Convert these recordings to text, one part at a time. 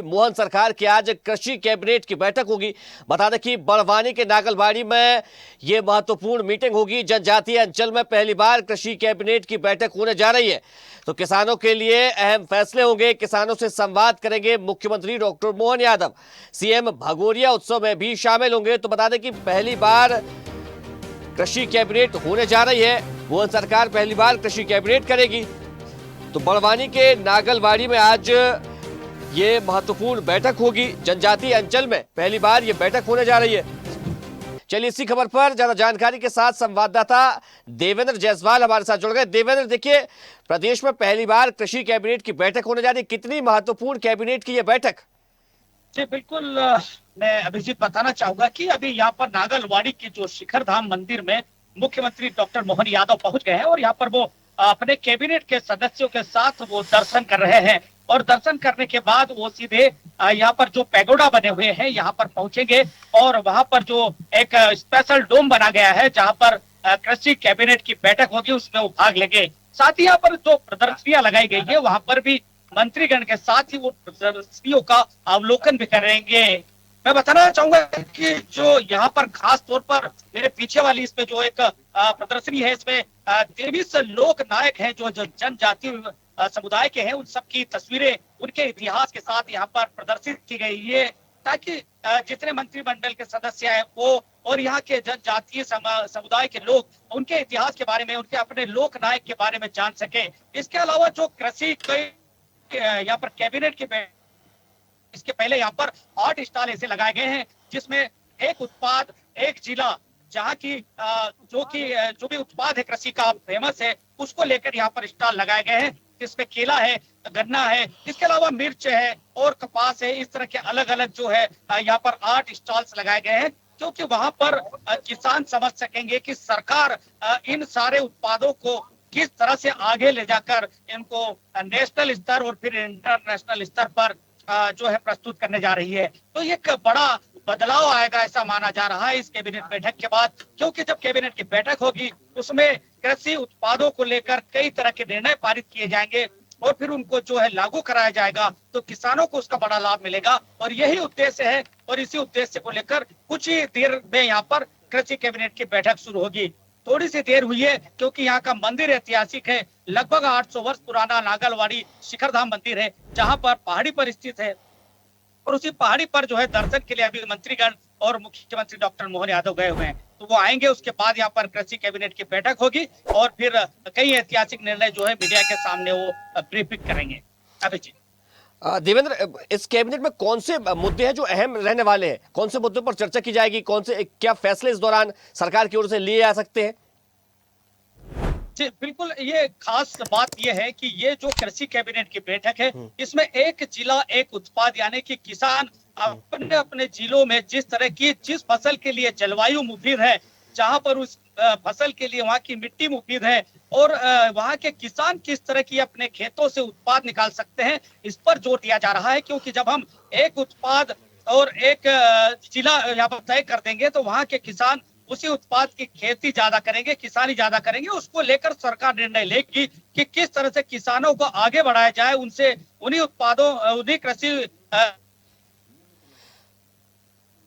मोहन सरकार की आज कृषि कैबिनेट की बैठक होगी। बता दें कि बड़वानी के नागलबाड़ी में ये महत्वपूर्ण मीटिंग होगी। जनजातीय अंचल में पहली बार कृषि कैबिनेट की बैठक होने जा रही है, तो किसानों के लिए अहम फैसले होंगे। किसानों से संवाद करेंगे मुख्यमंत्री डॉक्टर मोहन यादव। सीएम भगोरिया उत्सव में भी शामिल होंगे। तो बता दें कि पहली बार कृषि कैबिनेट होने जा रही है। मोहन सरकार पहली बार कृषि कैबिनेट करेगी। तो बड़वानी के नागलबाड़ी में आज ये महत्वपूर्ण बैठक होगी। जनजातीय अंचल में पहली बार ये बैठक होने जा रही है। चलिए इसी खबर पर ज्यादा जानकारी के साथ संवाददाता देवेंद्र जायसवाल हमारे साथ जुड़ गए। देवेंद्र, देखिए, प्रदेश में पहली बार कृषि कैबिनेट की बैठक होने जा रही है। कितनी महत्वपूर्ण कैबिनेट की यह बैठक? जी बिल्कुल। मैं अभिजीत बताना चाहूंगा कि अभी यहाँ पर नागलवाड़ी की जो शिखर धाम मंदिर में मुख्यमंत्री डॉक्टर मोहन यादव पहुंच गए हैं और यहाँ पर वो अपने कैबिनेट के सदस्यों के साथ वो दर्शन कर रहे हैं। और दर्शन करने के बाद वो सीधे यहाँ पर जो पैगोडा बने हुए हैं यहाँ पर पहुंचेंगे और वहां पर जो एक स्पेशल डोम बना गया है जहाँ पर कृषि कैबिनेट की बैठक होगी उसमें वो भाग लेंगे। साथ ही यहाँ पर जो प्रदर्शनियां लगाई गई है वहां पर भी मंत्रीगण के साथ ही वो प्रदर्शनियों का अवलोकन भी करेंगे। मैं बताना चाहूंगा कि जो यहाँ पर खास तौर पर मेरे पीछे वाली इसमें जो एक प्रदर्शनी है इसमें 23 लोक नायक हैं जो जनजातीय समुदाय के हैं, उन सबकी तस्वीरें उनके इतिहास के साथ यहाँ पर प्रदर्शित की गई है ताकि जितने मंत्रिमंडल के सदस्य हैं वो और यहाँ के जनजातीय समुदाय के लोग उनके इतिहास के बारे में, उनके अपने लोक नायक के बारे में जान सके। इसके अलावा जो कृषि यहाँ पर कैबिनेट के इसके पहले यहाँ पर 8 स्टॉल ऐसे लगाए गए हैं जिसमें एक उत्पाद एक जिला, जहाँ की जो भी उत्पाद है कृषि का फेमस है उसको लेकर यहाँ पर स्टॉल लगाए गए हैं। इसमें केला है, गन्ना है, इसके अलावा मिर्च है और कपास है। इस तरह के अलग अलग जो है यहाँ पर 8 स्टॉल्स लगाए गए हैं क्योंकि वहां पर किसान समझ सकेंगे कि सरकार इन सारे उत्पादों को किस तरह से आगे ले जाकर इनको नेशनल स्तर और फिर इंटरनेशनल स्तर पर जो है प्रस्तुत करने जा रही है। तो एक बड़ा बदलाव आएगा ऐसा माना जा रहा है इस कैबिनेट बैठक के बाद, क्योंकि जब कैबिनेट की बैठक होगी उसमें कृषि उत्पादों को लेकर कई तरह के निर्णय पारित किए जाएंगे और फिर उनको जो है लागू कराया जाएगा तो किसानों को उसका बड़ा लाभ मिलेगा। और यही उद्देश्य है और इसी उद्देश्य को लेकर कुछ ही देर में यहाँ पर कृषि कैबिनेट की बैठक शुरू होगी। थोड़ी सी देर हुई है क्योंकि यहाँ का मंदिर ऐतिहासिक है। लगभग 800 वर्ष पुराना नागलवाड़ी शिखर धाम मंदिर है जहाँ पर पहाड़ी पर स्थित है और उसी पहाड़ी पर जो है दर्शन के लिए अभी मंत्रीगण और मुख्यमंत्री डॉक्टर मोहन यादव गए हुए हैं। तो वो आएंगे, उसके बाद यहाँ पर कृषि कैबिनेट की बैठक होगी और फिर कई ऐतिहासिक निर्णय जो है मीडिया के सामने वो ब्रीफिंग करेंगे। अभिजीत, देवेंद्र, इस कैबिनेट में कौन से मुद्दे हैं जो अहम रहने वाले हैं? कौन से मुद्दों पर चर्चा की जाएगी? कौन से क्या फैसले इस दौरान सरकार की ओर से लिए जा सकते हैं? जी बिल्कुल, ये खास बात ये है कि ये जो कृषि कैबिनेट की बैठक है इसमें एक जिला एक उत्पाद यानी कि किसान अपने अपने जिलों में जिस तरह की जिस फसल के लिए जलवायु मुफीद है, जहां पर उस फसल के लिए वहां की मिट्टी मुफीद है और वहां के किसान किस तरह की अपने खेतों से उत्पाद निकाल सकते हैं, इस पर जोर दिया जा रहा है। क्योंकि जब हम एक उत्पाद और एक जिला यहाँ पर तय कर देंगे तो वहां के किसान उसी उत्पाद की खेती ज्यादा करेंगे, किसानी ज्यादा करेंगे। उसको लेकर सरकार निर्णय लेगी कि किस तरह से किसानों को आगे बढ़ाया जाए, उनसे उन्हीं उत्पादों उन्हीं कृषि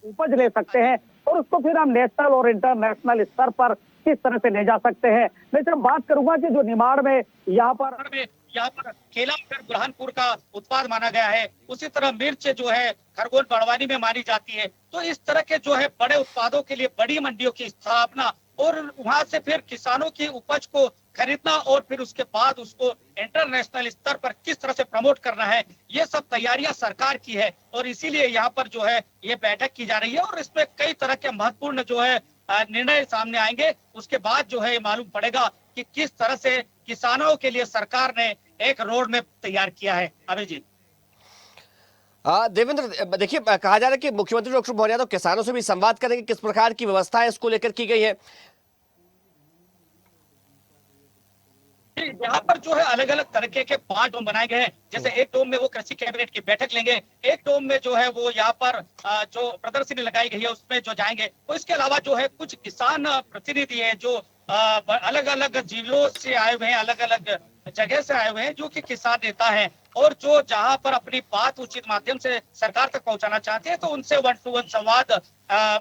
उपज ले सकते हैं और उसको फिर हम नेशनल और इंटरनेशनल स्तर पर किस तरह से ले जा सकते हैं। मैं जब बात करूंगा कि जो निमाड़ में यहाँ पर केला फिर बुरहानपुर का उत्पाद माना गया है, उसी तरह मिर्च जो है खरगोन बड़वानी में मानी जाती है। तो इस तरह के जो है बड़े उत्पादों के लिए बड़ी मंडियों की स्थापना और वहां से फिर किसानों की उपज को खरीदना और फिर उसके बाद उसको इंटरनेशनल स्तर पर किस तरह से प्रमोट करना है, ये सब तैयारियां सरकार की है और इसीलिए यहाँ पर जो है ये बैठक की जा रही है और इसमें कई तरह के महत्वपूर्ण जो है निर्णय सामने आएंगे। उसके बाद जो है मालूम पड़ेगा कि किस तरह से किसानों के लिए सरकार ने एक रोड मैप तैयार किया है। अभिजीत, देवेंद्र, देखिए, कहा जा रहा है कि मुख्यमंत्री डॉक्टर मोहन यादव किसानों से भी संवाद करेंगे। किस प्रकार की व्यवस्था है इसको लेकर की गई है? यहाँ पर जो है अलग अलग तरीके के 5 डोम बनाए गए हैं। जैसे एक डोम में वो कृषि कैबिनेट की बैठक लेंगे, एक डोम में जो है वो यहाँ पर जो प्रदर्शनी लगाई गई है उसमें जो जाएंगे। तो इसके अलावा जो है कुछ किसान प्रतिनिधि है जो अलग अलग जिलों से आए हुए हैं, अलग अलग जगह से आए हुए हैं, जो कि किसान नेता हैं। और जो जहां पर अपनी बात उचित माध्यम से सरकार तक पहुंचाना चाहते हैं तो उनसे 1-to-1 संवाद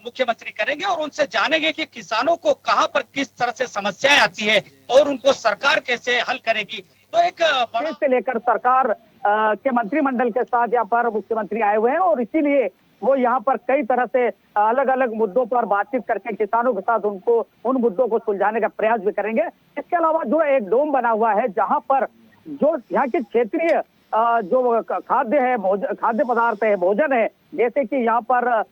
मुख्यमंत्री करेंगे और उनसे जानेंगे कि किसानों को कहां पर किस तरह से समस्याएं आती है और उनको सरकार कैसे हल करेगी। तो एक बड़ा से लेकर सरकार के मंत्रिमंडल के साथ यहाँ पर मुख्यमंत्री आए हुए हैं और इसीलिए वो यहाँ पर कई तरह से अलग अलग मुद्दों पर बातचीत करके किसानों के साथ उनको उन मुद्दों को सुलझाने का प्रयास भी करेंगे। इसके अलावा जो एक डोम बना हुआ है जहाँ पर जो यहाँ के क्षेत्रीय जो खाद्य है, खाद्य पदार्थ है, भोजन है, जैसे कि यहाँ पर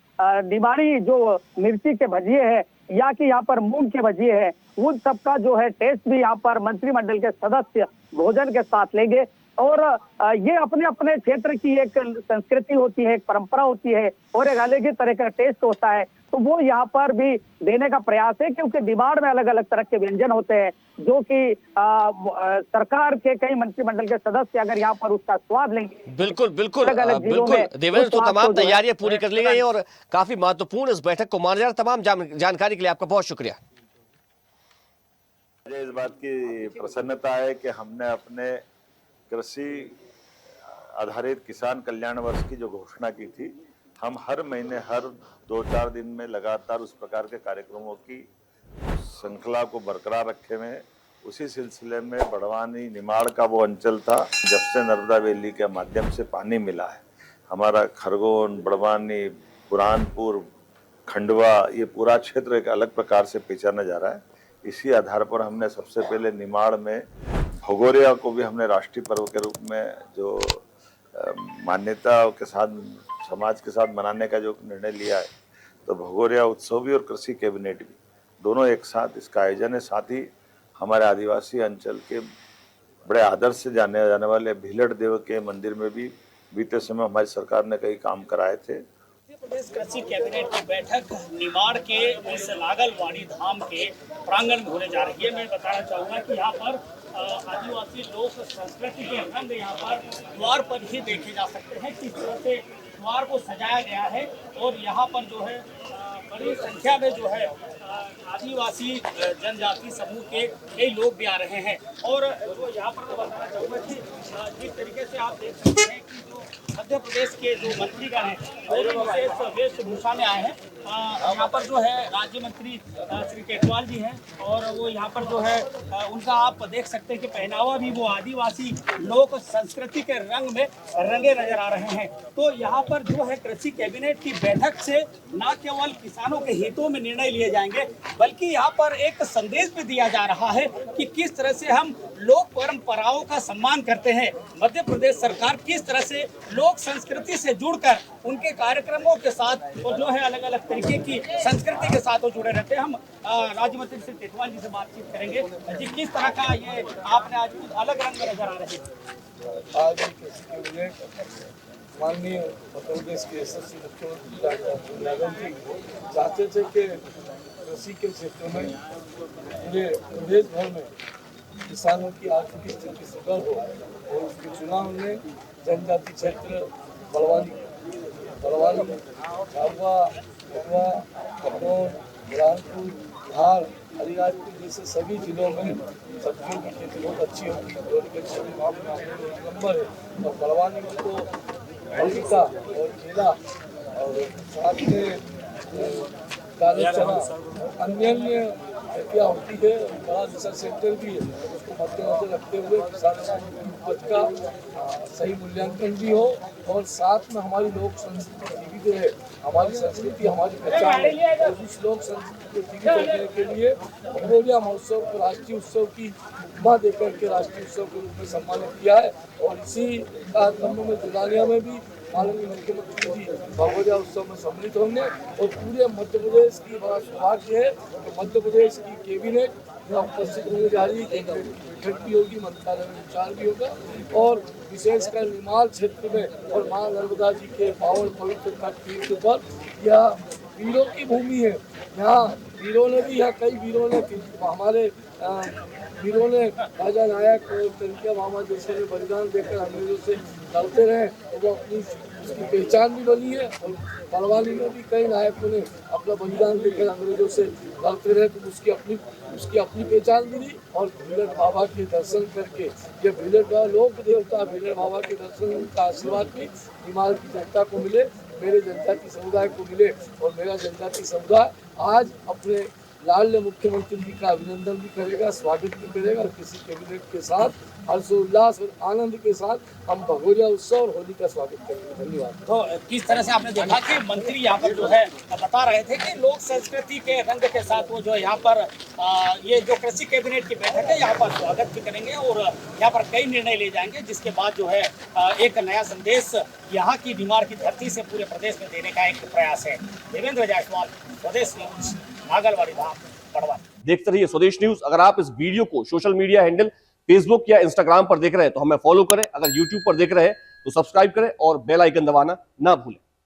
निमाड़ी जो मिर्ची के भजिए है या कि यहाँ पर मूंग के भजिए है, उन सबका जो है टेस्ट भी यहाँ पर मंत्रिमंडल के सदस्य भोजन के साथ लेंगे। और ये अपने अपने क्षेत्र की एक संस्कृति होती है, एक परंपरा होती है और एक अलग ही तरह का टेस्ट होता है, तो वो यहाँ पर भी देने का प्रयास है क्योंकि डिमांड में अलग अलग तरह के व्यंजन होते हैं जो कि सरकार के कई मंत्रिमंडल के सदस्य अगर यहाँ पर उसका स्वाद लेंगे। बिल्कुल बिल्कुल अलग-अलग जिलों बिल्कुल में देवेंद्र, तो उस तमाम स्वाद को जो है तैयारियां पूरी कर ली गई हैं और काफी महत्वपूर्ण इस बैठक को माना जा रहा है। तमाम जानकारी के लिए आपका बहुत शुक्रिया। मुझे इस बात की प्रसन्नता है कि हमने अपने कृषि आधारित किसान कल्याण वर्ष की जो घोषणा की थी, हम हर महीने हर 2-4 दिन में लगातार उस प्रकार के कार्यक्रमों की श्रृंखला को बरकरार रखे हुए हैं। उसी सिलसिले में बड़वानी निमाड़ का वो अंचल था जब से नर्मदा वैली के माध्यम से पानी मिला है, हमारा खरगोन, बड़वानी, बुरहानपुर, खंडवा, ये पूरा क्षेत्र एक अलग प्रकार से पहचाना जा रहा है। इसी आधार पर हमने सबसे पहले निमाड़ में भगोरिया को भी हमने राष्ट्रीय पर्व के रूप में जो मान्यता के साथ समाज के साथ मनाने का जो निर्णय लिया है, तो भगोरिया उत्सव भी और कृषि कैबिनेट भी दोनों एक साथ इसका आयोजन है। साथ ही हमारे आदिवासी अंचल के बड़े आदर से जाने वाले भीलड़ देव के मंदिर में भी बीते समय हमारी सरकार ने कई काम कराए थे। मध्य प्रदेश कृषि कैबिनेट की बैठक निमाड़ के इस नागलवाड़ी धाम के प्रांगण में होने जा रही है। मैं बताना चाहूंगा कि यहाँ पर आदिवासी लोक संस्कृति के रंग यहाँ पर द्वार पर ही देखे जा सकते हैं, किस तरह से द्वार को सजाया गया है और यहाँ पर जो है बड़ी संख्या में जो है आदिवासी जनजाति समूह के कई लोग भी आ रहे हैं। और जो यहाँ पर मैं बताना चाहूँगा कि जिस तरीके से आप देख सकते हैं कि जो मध्य प्रदेश के जो मंत्रीगण हैं वो भी विशेष वेशभूषा में आए हैं। यहाँ पर जो है राज्य मंत्री श्री केटवाल जी हैं और वो यहाँ पर जो है उनका आप देख सकते हैं कि पहनावा भी वो आदिवासी लोक संस्कृति के रंग में रंगे नजर आ रहे हैं। तो यहाँ पर जो है कृषि कैबिनेट की बैठक से न केवल किसानों के हितों में निर्णय लिए जाएंगे बल्कि यहाँ पर एक संदेश भी दिया जा रहा है कि किस तरह से हम लोक परंपराओं का सम्मान करते हैं। मध्य प्रदेश सरकार किस तरह से लोक संस्कृति से जुड़कर उनके कार्यक्रमों के साथ और जो है अलग अलग तरीके की संस्कृति के साथ वो जुड़े रहते हैं। हम राज्य मंत्री श्री केटवाल जी से बातचीत करेंगे। जी, किस तरह का ये आपने आज कुछ अलग रंग में नजर आ रहे हैं? आज कृषि कैबिनेट माननीय मध्य प्रदेश के यशस्वी मुख्यमंत्री डॉक्टर यादव जी चाहते थे कि कृषि के क्षेत्र में पूरे प्रदेश भर में किसानों की आर्थिक स्थिति सुदृढ़ हो और उसके चुनाव में जनजाति क्षेत्र बड़वानी, झाबुआ, खंडवा, खरगोन, बुरहानपुर, धार, अलीराजपुर जैसे सभी जिलों में सब्जियों की खेती बहुत अच्छी होती है और सभी मामले में नंबर है। और बड़वानी में तो पपीता और केला और साथ में काले चना और अन्य खेतियाँ होती है। बड़ा रिसर्च सेंटर भी है, उसको मद्देनजर रखते हुए किसानों की उपज का सही मूल्यांकन भी हो और साथ में हमारी लोक संस्कृति जीवित रहे, हमारी संस्कृति हमारी पहचान है। और उस लोक संस्कृति को जीवित रखने के लिए भगोरिया महोत्सव को राष्ट्रीय उत्सव की उपमा देकर के राष्ट्रीय उत्सव के रूप में सम्मानित किया है। और इसी कार्यक्रम में जुलानिया में भी माननीय मुख्यमंत्री जी भगोरिया उत्सव में सम्मिलित होंगे और पूरे मध्य प्रदेश की बड़ा सौभाग्य है कि मध्य प्रदेश की कैबिनेट यहाँ उपस्थित होने जा रही है। कैबिनेट की बैठक भी होगी, मंत्रालय में विचार भी होगा और विशेषकर निमाड़ क्षेत्र में और माँ नर्मदा जी के पावन पवित्र तीर्थ पर यह वीरों की भूमि है। यहाँ वीरों ने भी, यहाँ कई वीरों ने हमारे वीरों ने राजा नायक और कनकिया मामा जैसे ने बलिदान देकर अंग्रेजों से लड़ते रहे और वो अपनी उसकी पहचान भी बनी है। और बड़वानी में भी कई नायकों ने अपना बलिदान देकर अंग्रेजों से लड़ते रहे, तो उसकी अपनी पहचान मिली। और भीलर बाबा के दर्शन करके, ये भीलर का लोक देवता भीलर बाबा के दर्शन का आशीर्वाद भी हिमालय की जनता को मिले, मेरे जनजाति समुदाय को मिले। और मेरा जनजाति समुदाय आज अपने लाडले मुख्यमंत्री जी का अभिनंदन भी करेगा, स्वागत भी करेगा। और किसी कैबिनेट के साथ हर्षोल्लास और आनंद के साथ हम भगोरिया उत्सव और होली का स्वागत करेंगे। धन्यवाद। तो किस तरह से आपने देखा कि मंत्री यहाँ पर जो है बता रहे थे कि लोक संस्कृति के रंग के साथ वो जो यहाँ पर ये जो कृषि कैबिनेट की बैठक है यहाँ पर स्वागत भी करेंगे और यहाँ पर कई निर्णय ले जाएंगे, जिसके बाद जो है एक नया संदेश यहाँ की बीमार की धरती से पूरे प्रदेश में देने का एक प्रयास है। देवेंद्र जायसवाल, स्वदेश न्यूज, नागलवाड़ी धाम, बड़वानी। देखते रहिए स्वदेश न्यूज। अगर आप इस वीडियो को सोशल मीडिया हैंडल फेसबुक या इंस्टाग्राम पर देख रहे हैं तो हमें फॉलो करें, अगर यूट्यूब पर देख रहे हैं तो सब्सक्राइब करें और बेल आइकन दबाना ना भूलें।